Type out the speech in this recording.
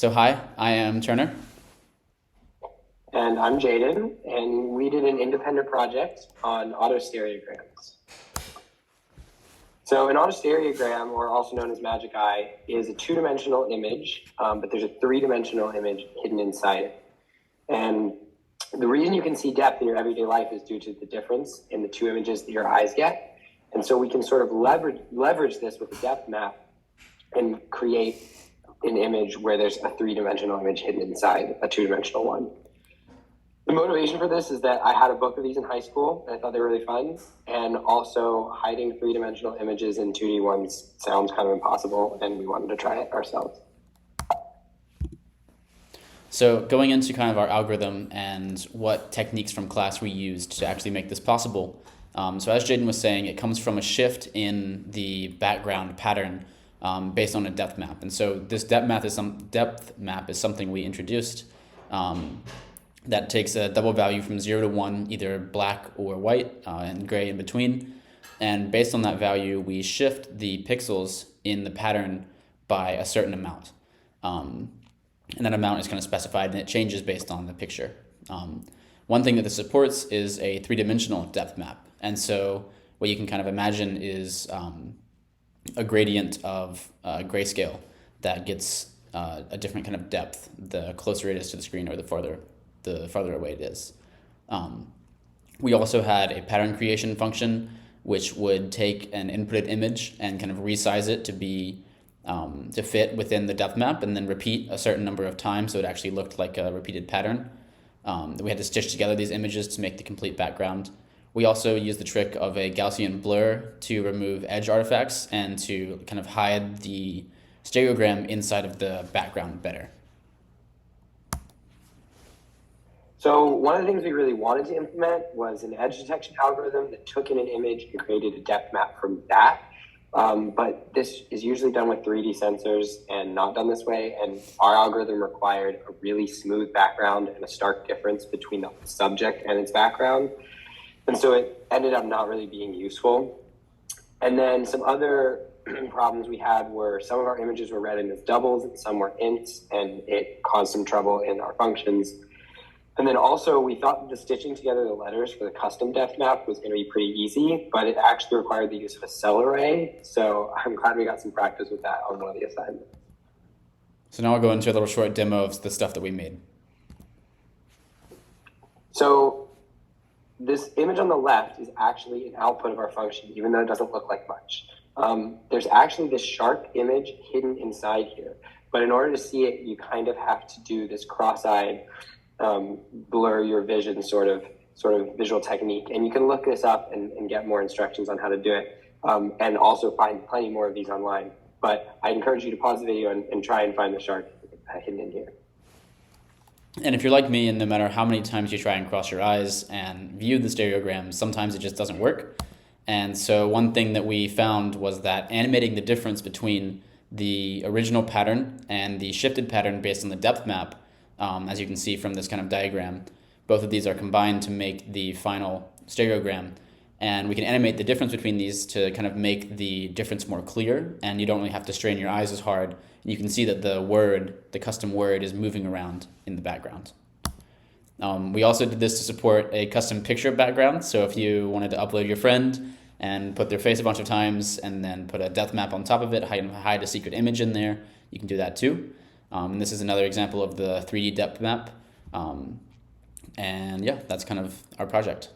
So hi, I am Turner. And I'm Jaden, and we did an independent project on autostereograms. So an autostereogram, or also known as magic eye, is a two-dimensional image, but there's a three-dimensional image hidden inside it. And the reason you can see depth in your everyday life is due to the difference in the two images that your eyes get. And so we can sort of leverage this with a depth map and create an image where there's a three-dimensional image hidden inside a two-dimensional one. The motivation for this is that I had a book of these in high school, and I thought they were really fun. And also, hiding three-dimensional images in 2D ones sounds kind of impossible, and we wanted to try it ourselves. So going into kind of our algorithm and what techniques from class we used to actually make this possible. So as Jaden was saying, it comes from a shift in the background pattern based on a depth map. And so this depth map is something we introduced that takes a double value from 0 to 1, either black or white, and gray in between. And based on that value, we shift the pixels in the pattern by a certain amount. And that amount is kind of specified, and it changes based on the picture. One thing that this supports is a three-dimensional depth map. And so what you can kind of imagine is a gradient of grayscale that gets a different kind of depth the closer it is to the screen or the farther away it is. We also had a pattern creation function which would take an inputted image and kind of resize it to be to fit within the depth map and then repeat a certain number of times so it actually looked like a repeated pattern. We had to stitch together these images to make the complete background. We also used the trick of a Gaussian blur to remove edge artifacts and to kind of hide the stereogram inside of the background better. So one of the things we really wanted to implement was an edge detection algorithm that took in an image and created a depth map from that. But this is usually done with 3D sensors and not done this way. And our algorithm required a really smooth background and a stark difference between the subject and its background. And so it ended up not really being useful. And then some other problems we had were some of our images were read in as doubles and some were ints, and it caused some trouble in our functions. And then also we thought the stitching together the letters for the custom depth map was going to be pretty easy, but it actually required the use of a cell array. So I'm glad we got some practice with that on one of the assignments. So now I'll go into a little short demo of the stuff that we made. So this image on the left is actually an output of our function, even though it doesn't look like much. There's actually this sharp image hidden inside here. But in order to see it, you kind of have to do this cross-eyed blur your vision sort of visual technique. And you can look this up and get more instructions on how to do it, and also find plenty more of these online. But I encourage you to pause the video and try and find the shark hidden in here. And if you're like me, and no matter how many times you try and cross your eyes and view the stereograms, sometimes it just doesn't work. And so one thing that we found was that animating the difference between the original pattern and the shifted pattern based on the depth map, as you can see from this kind of diagram, both of these are combined to make the final stereogram. And we can animate the difference between these to kind of make the difference more clear, and you don't really have to strain your eyes as hard. You can see that the custom word, is moving around in the background. We also did this to support a custom picture background. So if you wanted to upload your friend and put their face a bunch of times and then put a depth map on top of it, hide a secret image in there, you can do that too. And this is another example of the 3D depth map. And yeah, that's kind of our project.